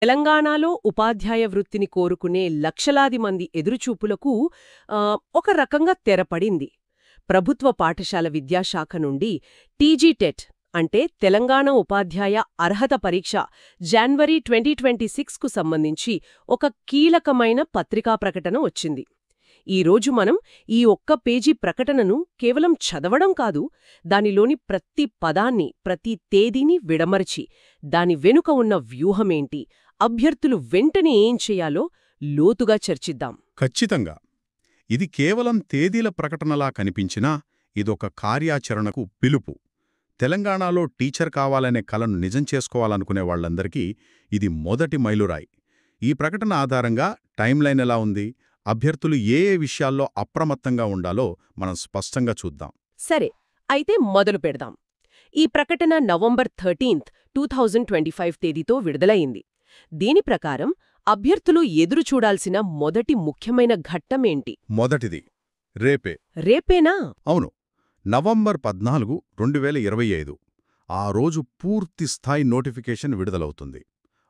తెలంగాణలో ఉపాధ్యాయ వృత్తిని కోరుకునే లక్షలాది మంది ఎదురుచూపులకు ఒక రకంగా తెరపడింది. ప్రభుత్వ పాఠశాల విద్యాశాఖ నుండి టీజీటెట్ అంటే తెలంగాణ ఉపాధ్యాయ అర్హత పరీక్ష జనవరి 2026కు సంబంధించి ఒక కీలకమైన పత్రికా ప్రకటన వచ్చింది. ఈరోజు మనం ఈ ఒక్క పేజీ ప్రకటనను కేవలం చదవడం కాదు, దానిలోని ప్రతి పదాన్ని, ప్రతి తేదీని విడమరచి దాని వెనుక ఉన్న వ్యూహమేంటి, అభ్యర్థులు వెంటనే ఏం చేయాలో లోతుగా చర్చిద్దాం. ఖచ్చితంగా. ఇది కేవలం తేదీల ప్రకటనలా కనిపించినా ఇదొక కార్యాచరణకు పిలుపు. తెలంగాణలో టీచర్ కావాలనే కలను నిజం చేసుకోవాలనుకునే వాళ్లందరికీ ఇది మొదటి మైలురాయి. ఈ ప్రకటన ఆధారంగా టైంలైన్ ఎలా ఉంది, అభ్యర్థులు ఏ ఏ విషయాల్లో అప్రమత్తంగా ఉండాలో మనం స్పష్టంగా చూద్దాం. సరే, అయితే మొదలు పెడదాం. ఈ ప్రకటన నవంబర్ 13, 2025 తేదీతో విడుదలయింది. దీని ప్రకారం అభ్యర్థులు ఎదురుచూడాల్సిన మొదటి ముఖ్యమైన ఘట్టమేంటి? మొదటిది రేపే. రేపేనా? అవును, నవంబర్ 14, 2025. ఆ రోజు పూర్తిస్థాయి నోటిఫికేషన్ విడుదలవుతుంది.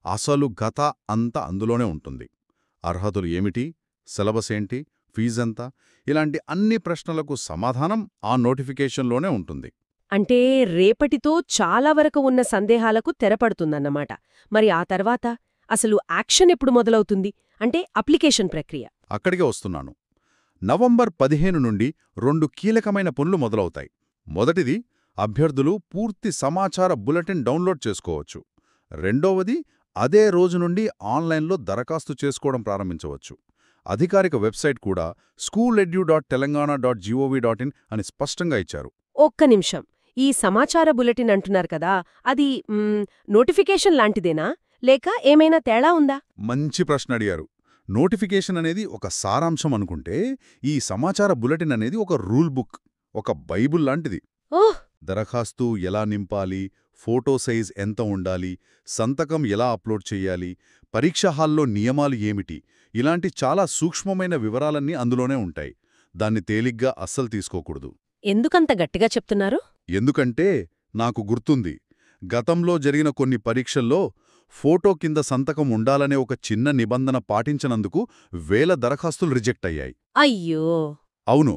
అసలు గత అంతా అందులోనే ఉంటుంది. అర్హతలు ఏమిటి, సిలబస్ ఏంటి, ఫీజెంత, ఇలాంటి అన్ని ప్రశ్నలకు సమాధానం ఆ నోటిఫికేషన్లోనే ఉంటుంది. అంటే రేపటితో చాలా వరకు ఉన్న సందేహాలకు తెరపడుతుందన్నమాట. మరి ఆ తర్వాత అసలు యాక్షన్ ఎప్పుడు మొదలవుతుంది, అంటే అప్లికేషన్ ప్రక్రియ? అక్కడికే వస్తున్నాను. నవంబర్ 15 నుండి 2 కీలకమైన పనులు మొదలవుతాయి. మొదటిది, అభ్యర్థులు పూర్తి సమాచార బులెటిన్ డౌన్లోడ్ చేసుకోవచ్చు. రెండవది, అదే రోజు నుండి ఆన్లైన్లో దరఖాస్తు చేసుకోవడం ప్రారంభించవచ్చు. అధికారిక వెబ్సైట్ కూడా schooledu.telangana.gov.in అని స్పష్టంగా ఇచ్చారు. ఒక్క నిమిషం, ఈ సమాచార బులెటిన్ అంటున్నారు కదా, అది నోటిఫికేషన్ లాంటిదేనా, లేక ఏమైనా తేడా ఉందా? మంచి ప్రశ్న అడిగారు. నోటిఫికేషన్ అనేది ఒక సారాంశం అనుకుంటే, ఈ సమాచార బులెటిన్ అనేది ఒక రూల్ బుక్, ఒక బైబుల్ లాంటిది. ఓహ్! దరఖాస్తు ఎలా నింపాలి, ఫోటో సైజ్ ఎంత ఉండాలి, సంతకం ఎలా అప్లోడ్ చెయ్యాలి, పరీక్ష హాల్లో నియమాలు ఏమిటి, ఇలాంటి చాలా సూక్ష్మమైన వివరాలన్నీ అందులోనే ఉంటాయి. దాన్ని తేలిగ్గా అస్సలు తీసుకోకూడదు. ఎందుకంత గట్టిగా చెప్తున్నారు? ఎందుకంటే నాకు గుర్తుంది, గతంలో జరిగిన కొన్ని పరీక్షల్లో ఫోటో కింద సంతకం ఉండాలనే ఒక చిన్న నిబంధన పాటించనందుకు వేల దరఖాస్తులు రిజెక్ట్ అయ్యాయి. అయ్యో! అవును,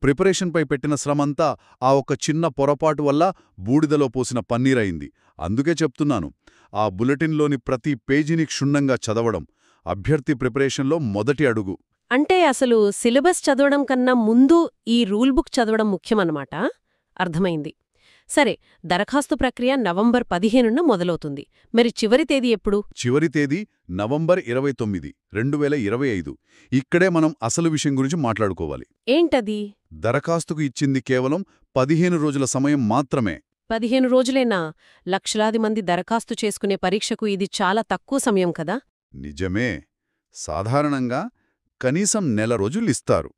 ప్రిపరేషన్పై పెట్టిన శ్రమంతా ఆ ఒక చిన్న పొరపాటు వల్ల బూడిదలో పోసిన పన్నీరైంది. అందుకే చెప్తున్నాను, ఆ బులెటిన్లోని ప్రతి పేజీని క్షుణ్ణంగా చదవడం అభ్యర్థి ప్రిపరేషన్లో మొదటి అడుగు. అంటే అసలు సిలబస్ చదవడం కన్నా ముందు ఈ రూల్ బుక్ చదవడం ముఖ్యమన్నమాట. అర్థమైంది. సరే, దరఖాస్తు ప్రక్రియ నవంబర్ 15న మొదలవుతుంది. మరి చివరి తేదీ ఎప్పుడు? చివరి తేదీ నవంబర్ 29, 2025. ఇక్కడే మనం అసలు విషయం గురించి మాట్లాడుకోవాలి. ఏంటది? దరఖాస్తుకు ఇచ్చింది కేవలం 15 రోజుల సమయం మాత్రమే. 15 రోజులేనా? లక్షలాది మంది దరఖాస్తు చేసుకునే పరీక్షకు ఇది చాలా తక్కువ సమయం కదా? నిజమే. సాధారణంగా కనీసం నెల రోజులిస్తారు.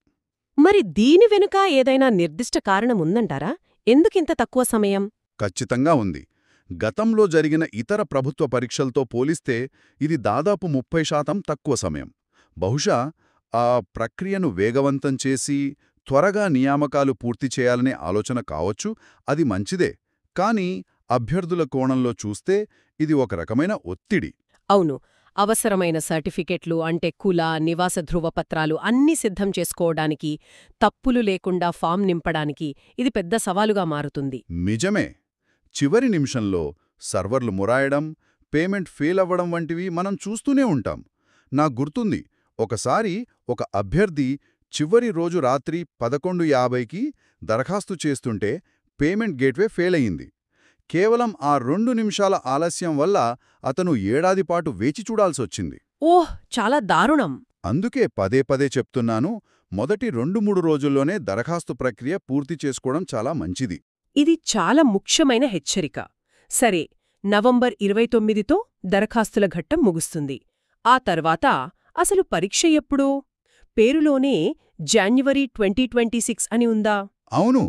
మరి దీని వెనుక ఏదైనా నిర్దిష్ట కారణముందంటారా? ఎందుకింత తక్కువ సమయం? ఖచ్చితంగా ఉంది. గతంలో జరిగిన ఇతర ప్రభుత్వ పరీక్షలతో పోలిస్తే ఇది దాదాపు 30% తక్కువ సమయం. బహుశా ఆ ప్రక్రియను వేగవంతం చేసి త్వరగా నియామకాలు పూర్తి చేయాలనే ఆలోచన కావచ్చు. అది మంచిదే. కానీ అభ్యర్థుల కోణంలో చూస్తే ఇది ఒక రకమైన ఒత్తిడి. అవును, అవసరమైన సర్టిఫికెట్లు అంటే కుల, నివాస ధృవపత్రాలు అన్నీ సిద్ధం చేసుకోవడానికి, తప్పులు లేకుండా ఫామ్ నింపడానికి ఇది పెద్ద సవాలుగా మారుతుంది. నిజమే. చివరి నిమిషంలో సర్వర్లు మొరాయడం, పేమెంట్ ఫెయిల్ అవ్వడం వంటివి మనం చూస్తూనే ఉంటాం. నాకు గుర్తుంది, ఒకసారి ఒక అభ్యర్థి చివరి రోజు రాత్రి 11:50కి దరఖాస్తు చేస్తుంటే పేమెంట్ గేట్వే ఫెయిల్ అయింది. కేవలం ఆ 2 నిమిషాల ఆలస్యం వల్ల అతను ఏడాదిపాటు వేచి చూడాల్సొచ్చింది. ఓహ్, చాలా దారుణం. అందుకే పదే పదే చెప్తున్నాను, మొదటి 2-3 రోజుల్లోనే దరఖాస్తు ప్రక్రియ పూర్తి చేసుకోవడం చాలా మంచిది. ఇది చాలా ముఖ్యమైన హెచ్చరిక. సరే, నవంబర్ 29తో దరఖాస్తుల ఘట్టం ముగుస్తుంది. ఆ తర్వాత అసలు పరీక్ష ఎప్పుడో? పేరులోనే జాన్యువరి 2026 అని ఉందా? అవును,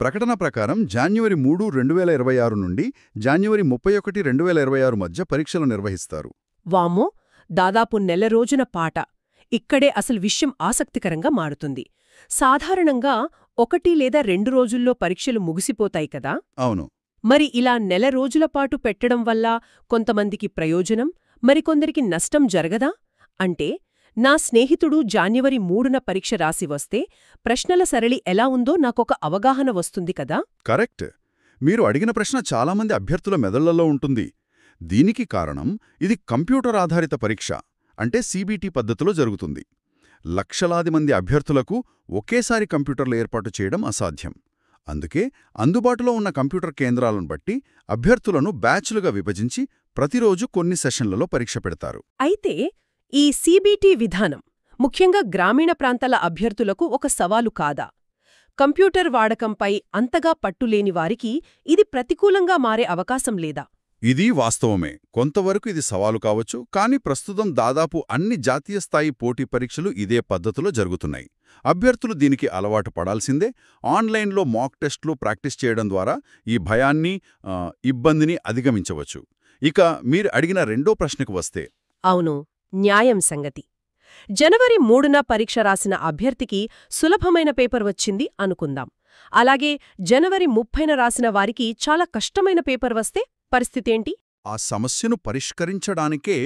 ప్రకటన ప్రకారం జాన్యువరి 3, 2026 నుండి జాన్యువరి 31, 2026 మధ్య పరీక్షలు నిర్వహిస్తారు. వామ్మో, దాదాపు నెల రోజున పాట. ఇక్కడే అసలు విషయం ఆసక్తికరంగా మారుతుంది. సాధారణంగా 1 లేదా 2 రోజుల్లో పరీక్షలు ముగిసిపోతాయి కదా? అవును. మరి ఇలా నెల రోజుల పాటు పెట్టడం వల్ల కొంతమందికి ప్రయోజనం, మరికొందరికి నష్టం జరగదా? అంటే నా స్నేహితుడు జాన్యువరి 3న పరీక్ష రాసి వస్తే ప్రశ్నల సరళి ఎలా ఉందో నాకొక అవగాహన వస్తుంది కదా? కరెక్ట్. మీరు అడిగిన ప్రశ్న చాలామంది అభ్యర్థుల మెదళ్లలో ఉంటుంది. దీనికి కారణం ఇది కంప్యూటర్ ఆధారిత పరీక్ష, అంటే సీబీటీ పద్ధతిలో జరుగుతుంది. లక్షలాది మంది అభ్యర్థులకు ఒకేసారి కంప్యూటర్లు ఏర్పాటు చేయడం అసాధ్యం. అందుకే అందుబాటులో ఉన్న కంప్యూటర్ కేంద్రాలను బట్టి అభ్యర్థులను బ్యాచ్లుగా విభజించి ప్రతిరోజు కొన్ని సెషన్లలో పరీక్ష పెడతారు. అయితే ఈ సీబీటీ విధానం ముఖ్యంగా గ్రామీణ ప్రాంతాల అభ్యర్థులకు ఒక సవాలు కాదా? కంప్యూటర్ వాడకంపై అంతగా పట్టులేని వారికి ఇది ప్రతికూలంగా మారే అవకాశం లేదా? ఇది వాస్తవమే. కొంతవరకు ఇది సవాలు కావచ్చు, కానీ ప్రస్తుతం దాదాపు అన్ని జాతీయ స్థాయి పోటీ పరీక్షలు ఇదే పద్ధతిలో జరుగుతున్నాయి. అభ్యర్థులు దీనికి అలవాటు పడాల్సిందే. ఆన్లైన్లో మాక్ టెస్టులు ప్రాక్టీస్ చేయడం ద్వారా ఈ భయాన్ని, ఇబ్బందిని అధిగమించవచ్చు. ఇక మీరు అడిగిన రెండో ప్రశ్నకు వస్తే, అవును, న్యాయం సంగతి. జనవరి 3న పరీక్ష రాసిన అభ్యర్థికి సులభమైన పేపర్ వచ్చింది అనుకుందాం. అలాగే జనవరి 30న రాసిన వారికి చాలా కష్టమైన పేపర్ వస్తే పరిస్థితేంటి? ఆ సమస్యను పరిష్కరించడానికే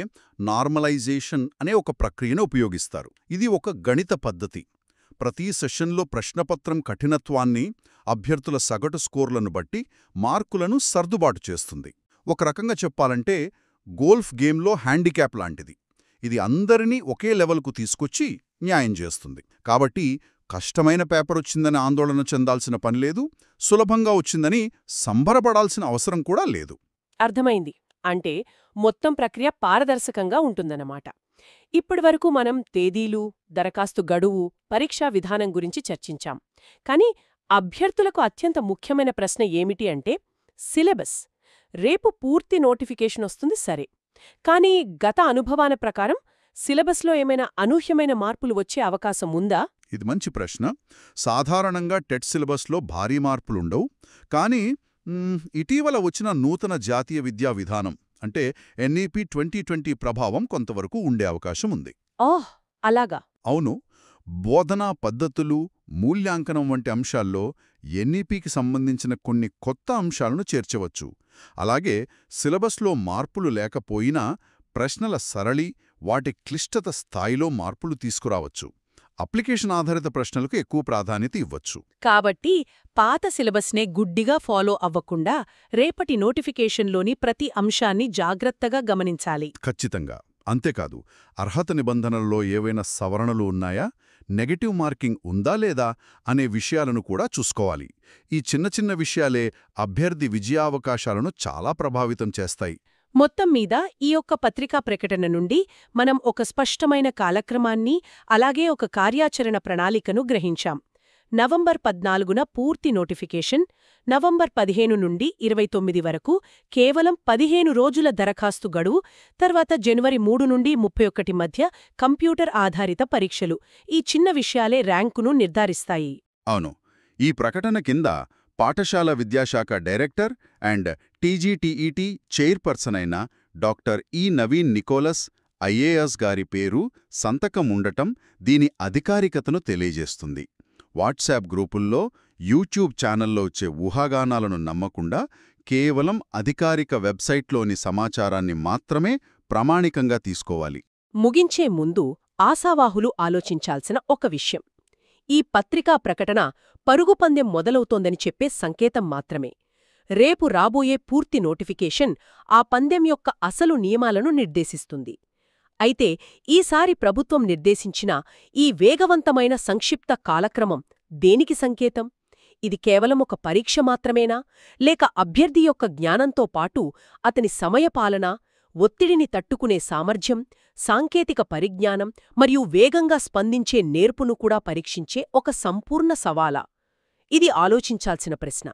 నార్మలైజేషన్ అనే ఒక ప్రక్రియను ఉపయోగిస్తారు. ఇది ఒక గణిత పద్ధతి. ప్రతి సెషన్లో ప్రశ్నపత్రం కఠినత్వాన్ని, అభ్యర్థుల సగటు స్కోర్లను బట్టి మార్కులను సర్దుబాటు చేస్తుంది. ఒక రకంగా చెప్పాలంటే గోల్ఫ్ గేమ్లో హ్యాండిక్యాప్ లాంటిది. ఇది అందరినీ ఒకే లెవెల్కు తీసుకొచ్చి న్యాయం చేస్తుంది. కాబట్టి కష్టమైన పేపర్ వచ్చిందని ఆందోళన చెందాల్సిన పనిలేదు, సులభంగా వచ్చిందని సంబరపడాల్సిన అవసరం కూడా లేదు. అర్థమైంది. అంటే మొత్తం ప్రక్రియ పారదర్శకంగా ఉంటుందన్నమాట. ఇప్పటివరకు మనం తేదీలు, దరఖాస్తు గడువు, పరీక్షా విధానం గురించి చర్చించాం. కానీ అభ్యర్థులకు అత్యంత ముఖ్యమైన ప్రశ్న ఏమిటి అంటే సిలబస్. రేపు పూర్తి నోటిఫికేషన్ వస్తుంది సరే, కానీ గత అనుభవాల ప్రకారం సిలబస్లో ఏమైనా అనూహ్యమైన మార్పులు వచ్చే అవకాశం ఉందా? ఇది మంచి ప్రశ్న. సాధారణంగా టెట్ సిలబస్లో భారీ మార్పులుండవు. కానీ ఇటీవల వచ్చిన నూతన జాతీయ విద్యా విధానం అంటే ఎన్ఈపీ 2020 ప్రభావం కొంతవరకు ఉండే అవకాశం ఉంది. ఓహ్, అలాగా? అవును. బోధనా పద్ధతులు, మూల్యాంకనం వంటి అంశాల్లో ఎన్ఈపీకి సంబంధించిన కొన్ని కొత్త అంశాలను చేర్చవచ్చు. అలాగే సిలబస్లో మార్పులు లేకపోయినా ప్రశ్నల సరళి, వాటి క్లిష్టత స్థాయిలో మార్పులు తీసుకురావచ్చు. అప్లికేషన్ ఆధారిత ప్రశ్నలకు ఎక్కువ ప్రాధాన్యత ఇవ్వచ్చు. కాబట్టి పాత సిలబస్నే గుడ్డిగా ఫాలో అవ్వకుండా రేపటి నోటిఫికేషన్లోని ప్రతి అంశాన్ని జాగ్రత్తగా గమనించాలి. ఖచ్చితంగా. అంతేకాదు, అర్హత నిబంధనల్లో ఏవైనా సవరణలు ఉన్నాయా, నెగటివ్ మార్కింగ్ ఉందా లేదా అనే విషయాలను కూడా చూసుకోవాలి. ఈ చిన్న చిన్న విషయాలే అభ్యర్థి విజయావకాశాలను చాలా ప్రభావితం చేస్తాయి. మొత్తం మీద ఈ యొక్క పత్రికా ప్రకటన నుండి మనం ఒక స్పష్టమైన కాలక్రమాన్ని, అలాగే ఒక కార్యాచరణ ప్రణాళికను గ్రహించాం. నవంబర్ 14న పూర్తి నోటిఫికేషన్, నవంబర్ 15 నుండి 29 వరకు కేవలం 15 రోజుల దరఖాస్తు గడువు, తర్వాత జనవరి 3 నుండి 31 మధ్య కంప్యూటర్ ఆధారిత పరీక్షలు. ఈ చిన్న విషయాలే ర్యాంకును నిర్ధారిస్తాయి. అవును. ఈ ప్రకటన కింద పాఠశాల విద్యాశాఖ డైరెక్టర్ అండ్ టీజీటీఈటీ చైర్పర్సన్ అయిన డాక్టర్ ఈ నవీన్ నికోలస్ ఐఏఎస్ గారి పేరు, సంతకం ఉండటం దీని అధికారికతను తెలియజేస్తుంది. వాట్సాప్ గ్రూపుల్లో, యూట్యూబ్ ఛానల్లో వచ్చే ఊహాగానాలను నమ్మకుండా కేవలం అధికారిక వెబ్సైట్లోని సమాచారాన్ని మాత్రమే ప్రామాణికంగా తీసుకోవాలి. ముగించే ముందు ఆశావాహులు ఆలోచించాల్సిన ఒక విషయం. ఈ పత్రికా ప్రకటన పరుగు పందెం మొదలవుతోందని చెప్పే సంకేతం మాత్రమే. రేపు రాబోయే పూర్తి నోటిఫికేషన్ ఆ పందెం యొక్క అసలు నియమాలను నిర్దేశిస్తుంది. అయితే ఈసారి ప్రభుత్వం నిర్దేశించిన ఈ వేగవంతమైన సంక్షిప్త కాలక్రమం దేనికి సంకేతం? ఇది కేవలం ఒక పరీక్ష మాత్రమేనా, లేక అభ్యర్థి యొక్క జ్ఞానంతో పాటు అతని సమయపాలన, ఒత్తిడిని తట్టుకునే సామర్థ్యం, సాంకేతిక పరిజ్ఞానం మరియు వేగంగా స్పందించే నేర్పును కూడా పరీక్షించే ఒక సంపూర్ణ సవాలా? ఇది ఆలోచించాల్సిన ప్రశ్న.